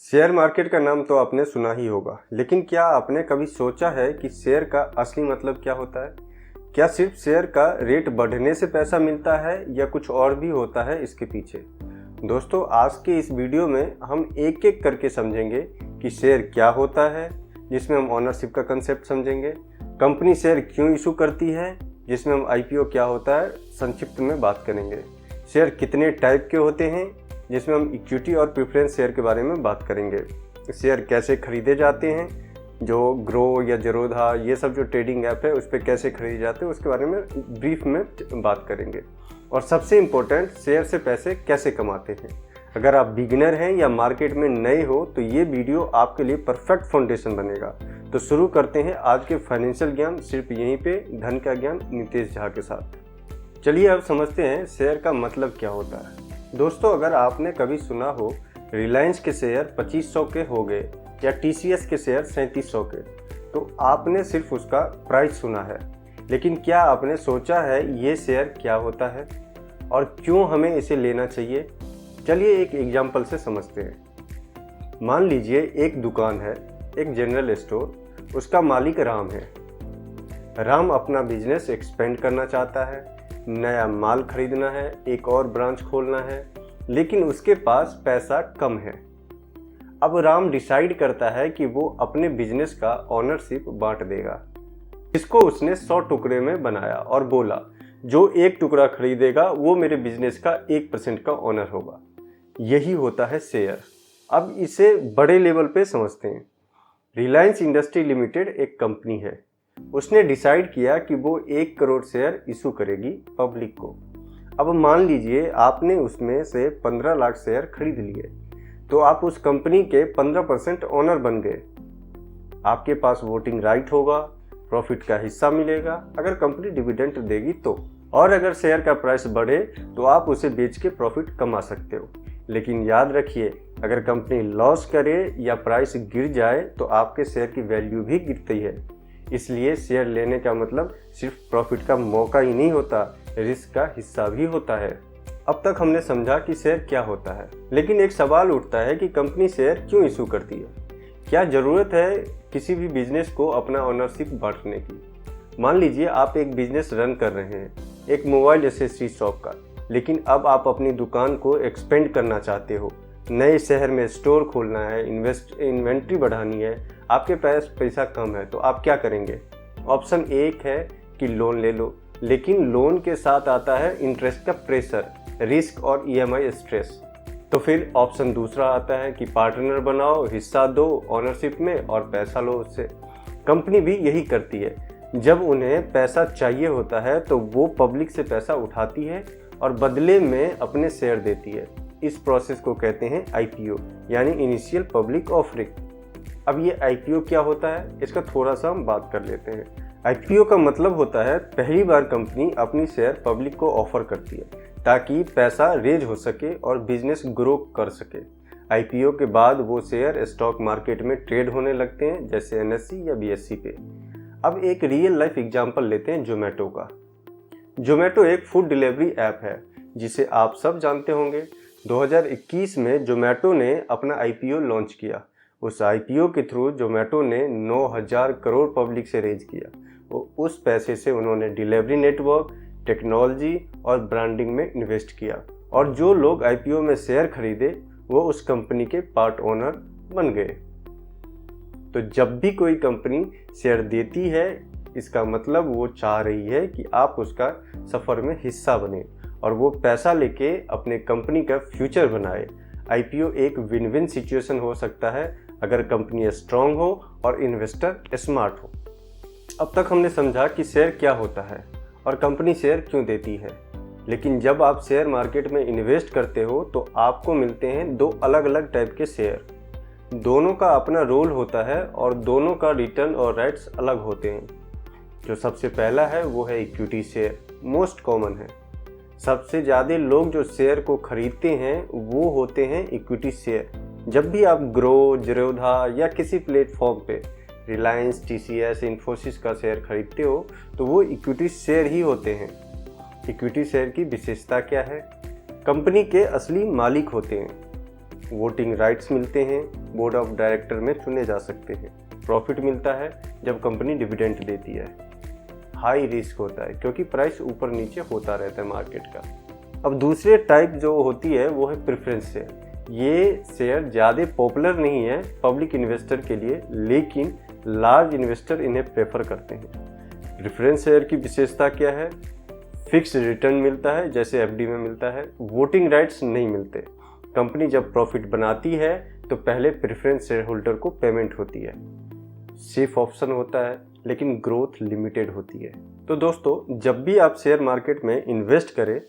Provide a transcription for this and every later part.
Share market का नाम तो आपने सुना ही होगा, लेकिन क्या आपने कभी सोचा है कि शेयर का असली मतलब क्या होता है? क्या सिर्फ शेयर का रेट बढ़ने से पैसा मिलता है या कुछ और भी होता है इसके पीछे? दोस्तों, आज के इस वीडियो में हम एक एक करके समझेंगे कि शेयर क्या होता है, जिसमें हम ओनरशिप का कंसेप्ट समझेंगे। कंपनी शेयर क्यों इशू करती है, जिसमें हम आईपीओ क्या होता है संक्षिप्त में बात करेंगे। शेयर कितने टाइप के होते हैं, जिसमें हम इक्विटी और प्रेफरेंस शेयर के बारे में बात करेंगे। शेयर कैसे खरीदे जाते हैं, जो ग्रो या जेरोधा ये सब जो ट्रेडिंग ऐप है उस पर कैसे खरीदे जाते हैं उसके बारे में ब्रीफ में बात करेंगे। और सबसे इम्पोर्टेंट, शेयर से पैसे कैसे कमाते हैं। अगर आप बिगिनर हैं या मार्केट में नए हो तो ये वीडियो आपके लिए परफेक्ट फाउंडेशन बनेगा। तो शुरू करते हैं आज के फाइनेंशियल ज्ञान, सिर्फ यहीं पे धन का ज्ञान नितेश झा के साथ। चलिए अब समझते हैं शेयर का मतलब क्या होता है। दोस्तों, अगर आपने कभी सुना हो रिलायंस के शेयर 2500 के हो गए या टीसीएस के शेयर 3700 के, तो आपने सिर्फ उसका प्राइस सुना है, लेकिन क्या आपने सोचा है ये शेयर क्या होता है और क्यों हमें इसे लेना चाहिए? चलिए एक एग्जाम्पल से समझते हैं। मान लीजिए एक दुकान है, एक जनरल स्टोर, उसका मालिक राम है। राम अपना बिजनेस एक्सपेंड करना चाहता है, नया माल खरीदना है, एक और ब्रांच खोलना है, लेकिन उसके पास पैसा कम है। अब राम डिसाइड करता है कि वो अपने बिजनेस का ओनरशिप बांट देगा। इसको उसने 100 टुकड़े में बनाया और बोला जो एक टुकड़ा खरीदेगा वो मेरे बिजनेस का 1% का ओनर होगा। यही होता है शेयर। अब इसे बड़े लेवल पे समझते हैं। रिलायंस इंडस्ट्री लिमिटेड एक कंपनी है। उसने डिसाइड किया कि वो 1 करोड़ शेयर इशू करेगी पब्लिक को। अब मान लीजिए आपने उसमें से 15 लाख शेयर खरीद लिए, तो आप उस कंपनी के 15% ओनर बन गए। आपके पास वोटिंग राइट होगा, प्रॉफिट का हिस्सा मिलेगा अगर कंपनी डिविडेंड देगी तो, और अगर शेयर का प्राइस बढ़े तो आप उसे बेच के प्रॉफिट कमा सकते हो। लेकिन याद रखिए, अगर कंपनी लॉस करे या प्राइस गिर जाए तो आपके शेयर की वैल्यू भी गिरती है। इसलिए शेयर लेने का मतलब सिर्फ प्रॉफिट का मौका ही नहीं होता, रिस्क का हिस्सा भी होता है। अब तक हमने समझा कि शेयर क्या होता है, लेकिन एक सवाल उठता है कि कंपनी शेयर क्यों इशू करती है? क्या ज़रूरत है किसी भी बिजनेस को अपना ओनरशिप बांटने की? मान लीजिए आप एक बिजनेस रन कर रहे हैं, एक मोबाइल एक्सेसरी शॉप का, लेकिन अब आप अपनी दुकान को एक्सपेंड करना चाहते हो, नए शहर में स्टोर खोलना है, इन्वेंट्री बढ़ानी है, आपके पास पैसा कम है, तो आप क्या करेंगे? ऑप्शन एक है कि लोन ले लो, लेकिन लोन के साथ आता है इंटरेस्ट का प्रेशर, रिस्क और ईएमआई स्ट्रेस। तो फिर ऑप्शन दूसरा आता है कि पार्टनर बनाओ, हिस्सा दो ओनरशिप में और पैसा लो उससे। कंपनी भी यही करती है। जब उन्हें पैसा चाहिए होता है तो वो पब्लिक से पैसा उठाती है और बदले में अपने शेयर देती है। इस प्रोसेस को कहते हैं आईपीओ, यानी इनिशियल पब्लिक ऑफरिंग। अब ये आईपीओ क्या होता है, इसका थोड़ा सा हम बात कर लेते हैं। आईपीओ का मतलब होता है पहली बार कंपनी अपनी शेयर पब्लिक को ऑफर करती है ताकि पैसा रेज हो सके और बिजनेस ग्रो कर सके। आईपीओ के बाद वो शेयर स्टॉक मार्केट में ट्रेड होने लगते हैं, जैसे एनएसई या बीएसई पे। अब एक रियल लाइफ एग्जांपल लेते हैं जोमेटो का। जोमेटो एक फूड डिलीवरी ऐप है जिसे आप सब जानते होंगे। 2021 में जोमेटो ने अपना आईपीओ लॉन्च किया। उस आईपीओ के थ्रू जोमेटो ने 9000 करोड़ पब्लिक से रेज किया। उस पैसे से उन्होंने डिलीवरी नेटवर्क, टेक्नोलॉजी और ब्रांडिंग में इन्वेस्ट किया, और जो लोग आईपीओ में शेयर खरीदे वो उस कंपनी के पार्ट ओनर बन गए। तो जब भी कोई कंपनी शेयर देती है, इसका मतलब वो चाह रही है कि आप उसका सफ़र में हिस्सा बने और वो पैसा लेके अपने कंपनी का फ्यूचर बनाए। आईपीओ एक विन विन सिचुएशन हो सकता है अगर कंपनी स्ट्रांग हो और इन्वेस्टर स्मार्ट हो। अब तक हमने समझा कि शेयर क्या होता है और कंपनी शेयर क्यों देती है। लेकिन जब आप शेयर मार्केट में इन्वेस्ट करते हो तो आपको मिलते हैं दो अलग अलग टाइप के शेयर। दोनों का अपना रोल होता है और दोनों का रिटर्न और राइट्स अलग होते हैं। जो सबसे पहला है वो है इक्विटी शेयर, मोस्ट कॉमन है। सबसे ज़्यादा लोग जो शेयर को खरीदते हैं वो होते हैं इक्विटी शेयर। जब भी आप ग्रो, जेरोधा या किसी प्लेटफॉर्म पे रिलायंस, टीसीएस, इन्फोसिस का शेयर खरीदते हो तो वो इक्विटी शेयर ही होते हैं। इक्विटी शेयर की विशेषता क्या है? कंपनी के असली मालिक होते हैं। वोटिंग राइट्स मिलते हैं, बोर्ड ऑफ डायरेक्टर में चुने जा सकते हैं। प्रॉफिट मिलता है जब कंपनी डिविडेंड देती है। हाई रिस्क होता है क्योंकि प्राइस ऊपर नीचे होता रहता है मार्केट का। अब दूसरे टाइप जो होती है वो है प्रेफरेंस शेयर। ये शेयर ज़्यादा पॉपुलर नहीं है पब्लिक इन्वेस्टर के लिए, लेकिन लार्ज इन्वेस्टर इन्हें प्रेफर करते हैं। प्रेफरेंस शेयर की विशेषता क्या है? फिक्स रिटर्न मिलता है जैसे एफडी में मिलता है, वोटिंग राइट्स नहीं मिलते। कंपनी जब प्रॉफिट बनाती है तो पहले प्रेफरेंस शेयर होल्डर को पेमेंट होती है। सेफ ऑप्शन होता है लेकिन ग्रोथ लिमिटेड होती है। तो दोस्तों, जब भी आप शेयर मार्केट में इन्वेस्ट करें,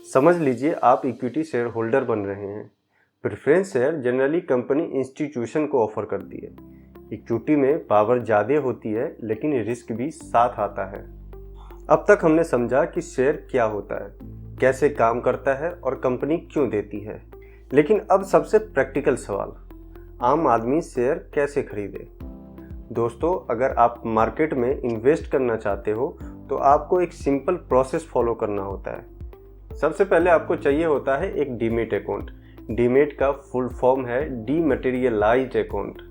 समझ लीजिए आप इक्विटी शेयर होल्डर बन रहे हैं। Preference share generally company institution को ऑफर करती है। इक्विटी में पावर ज़्यादा होती है लेकिन रिस्क भी साथ आता है। अब तक हमने समझा कि शेयर क्या होता है, कैसे काम करता है और कंपनी क्यों देती है। लेकिन अब सबसे प्रैक्टिकल सवाल, आम आदमी शेयर कैसे खरीदे? दोस्तों, अगर आप मार्केट में इन्वेस्ट करना चाहते हो तो आपको एक सिंपल प्रोसेस फॉलो करना होता है। सबसे पहले आपको चाहिए होता है एक डीमेट अकाउंट। डीमेट का फुल फॉर्म है डीमटेरियलाइज्ड अकाउंट,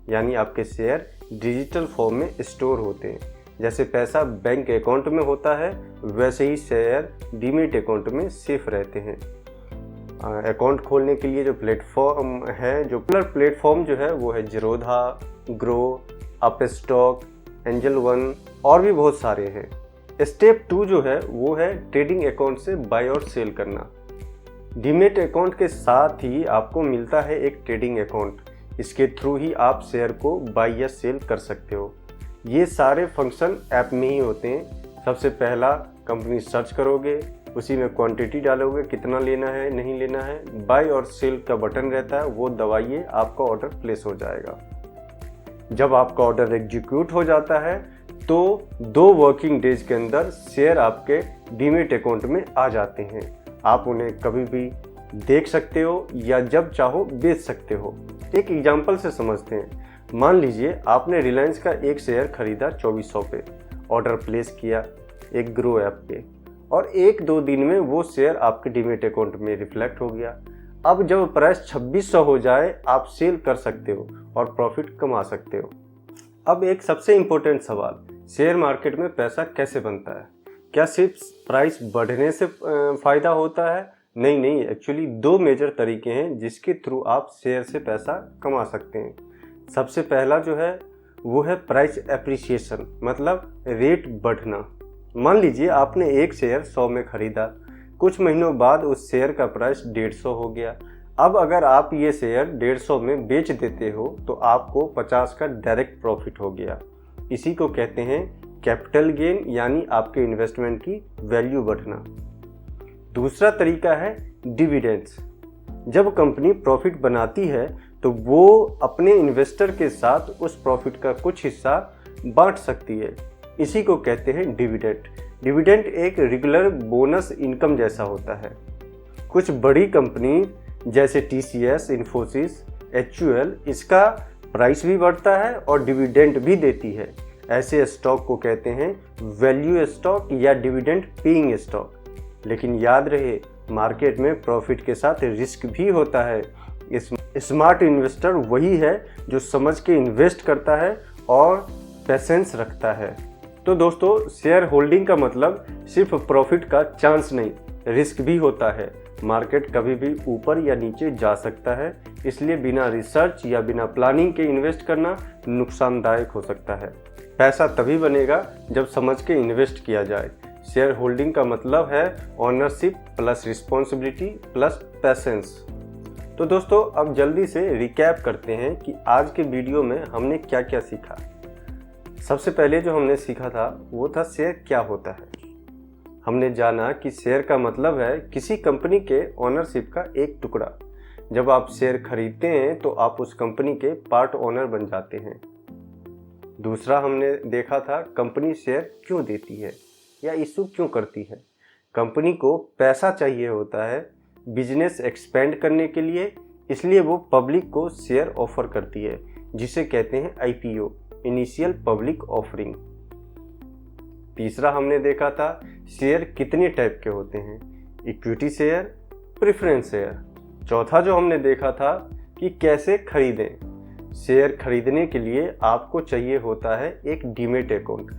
यानी आपके शेयर डिजिटल फॉर्म में स्टोर होते हैं। जैसे पैसा बैंक अकाउंट में होता है वैसे ही शेयर डीमेट अकाउंट में सेफ रहते हैं। अकाउंट खोलने के लिए जो प्लेटफॉर्म है, जो प्लेटफॉर्म जो है वो है Zerodha, grow, Upstox, angel one और भी बहुत सारे हैं। स्टेप 2 जो है वो है ट्रेडिंग अकाउंट से बाय और सेल करना। डीमेट अकाउंट के साथ ही आपको मिलता है एक ट्रेडिंग अकाउंट। इसके थ्रू ही आप शेयर को बाय या सेल कर सकते हो। ये सारे फंक्शन ऐप में ही होते हैं। सबसे पहला कंपनी सर्च करोगे, उसी में क्वांटिटी डालोगे, कितना लेना है नहीं लेना है, बाय और सेल का बटन रहता है, वो दबाइए, आपका ऑर्डर प्लेस हो जाएगा। जब आपका ऑर्डर एग्जीक्यूट हो जाता है तो 2 वर्किंग डेज के अंदर शेयर आपके डीमेट अकाउंट में आ जाते हैं। आप उन्हें कभी भी देख सकते हो या जब चाहो बेच सकते हो। एक एग्जांपल से समझते हैं। मान लीजिए आपने रिलायंस का एक शेयर खरीदा 2400 पे, ऑर्डर प्लेस किया एक ग्रो ऐप पे, और 1-2 दिन में वो शेयर आपके डीमेट अकाउंट में रिफ्लेक्ट हो गया। अब जब प्राइस 2600 हो जाए आप सेल कर सकते हो और प्रॉफिट कमा सकते हो। अब एक सबसे इम्पोर्टेंट सवाल, शेयर मार्केट में पैसा कैसे बनता है? क्या सिर्फ प्राइस बढ़ने से फ़ायदा होता है? नहीं, एक्चुअली 2 मेजर तरीके हैं जिसके थ्रू आप शेयर से पैसा कमा सकते हैं। सबसे पहला जो है वो है प्राइस एप्रिसिएशन, मतलब रेट बढ़ना। मान लीजिए आपने एक शेयर 100 में खरीदा, कुछ महीनों बाद उस शेयर का प्राइस 150 हो गया। अब अगर आप ये शेयर 150 में बेच देते हो तो आपको 50 का डायरेक्ट प्रॉफिट हो गया। इसी को कहते हैं कैपिटल गेन, यानी आपके इन्वेस्टमेंट की वैल्यू बढ़ना। दूसरा तरीका है डिविडेंड्स। जब कंपनी प्रॉफिट बनाती है तो वो अपने इन्वेस्टर के साथ उस प्रॉफिट का कुछ हिस्सा बांट सकती है। इसी को कहते हैं डिविडेंड। डिविडेंड एक रेगुलर बोनस इनकम जैसा होता है। कुछ बड़ी कंपनी जैसे TCS, इन्फोसिस, HUL, इसका प्राइस भी बढ़ता है और डिविडेंड भी देती है। ऐसे स्टॉक को कहते हैं वैल्यू स्टॉक या डिविडेंड पेइंग स्टॉक। लेकिन याद रहे, मार्केट में प्रॉफिट के साथ रिस्क भी होता है। स्मार्ट इन्वेस्टर वही है जो समझ के इन्वेस्ट करता है और पेशेंस रखता है। तो दोस्तों, शेयर होल्डिंग का मतलब सिर्फ प्रॉफिट का चांस नहीं, रिस्क भी होता है। मार्केट कभी भी ऊपर या नीचे जा सकता है, इसलिए बिना रिसर्च या बिना प्लानिंग के इन्वेस्ट करना नुकसानदायक हो सकता है। पैसा तभी बनेगा जब समझ के इन्वेस्ट किया जाए। शेयर होल्डिंग का मतलब है ownership plus responsibility plus patience. तो दोस्तों, अब जल्दी से रिकैप करते हैं कि आज के वीडियो में हमने क्या क्या सीखा। सबसे पहले जो हमने सीखा था वो था शेयर क्या होता है। हमने जाना कि शेयर का मतलब है किसी कंपनी के ओनरशिप का एक टुकड़ा। जब आप शेयर खरीदते हैं तो आप उस कंपनी के पार्ट ओनर बन जाते हैं। दूसरा हमने देखा था कंपनी शेयर क्यों देती है या इशू क्यों करती है। कंपनी को पैसा चाहिए होता है बिजनेस एक्सपेंड करने के लिए, इसलिए वो पब्लिक को शेयर ऑफर करती है, जिसे कहते हैं IPO, इनिशियल पब्लिक ऑफरिंग। तीसरा हमने देखा था शेयर कितने टाइप के होते हैं, इक्विटी शेयर, प्रेफरेंस शेयर। चौथा जो हमने देखा था कि कैसे खरीदें। शेयर खरीदने के लिए आपको चाहिए होता है एक demat account,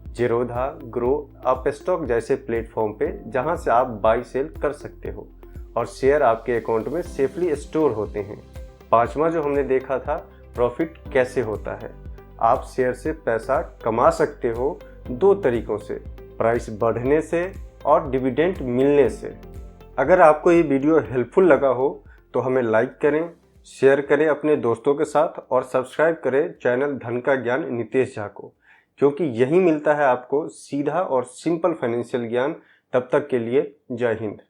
Zerodha, grow, Upstox जैसे प्लेटफॉर्म पे, जहां से आप बाई सेल कर सकते हो और शेयर आपके अकाउंट में सेफली स्टोर होते हैं। पांचवा जो हमने देखा था, प्रॉफिट कैसे होता है। आप शेयर से पैसा कमा सकते हो दो तरीकों से, प्राइस बढ़ने से और डिविडेंड मिलने से। अगर आपको ये वीडियो हेल्पफुल लगा हो तो हमें लाइक करें, शेयर करें अपने दोस्तों के साथ और सब्सक्राइब करें चैनल धन का ज्ञान नितेश झा को, क्योंकि यही मिलता है आपको सीधा और सिंपल फाइनेंशियल ज्ञान। तब तक के लिए जय हिंद।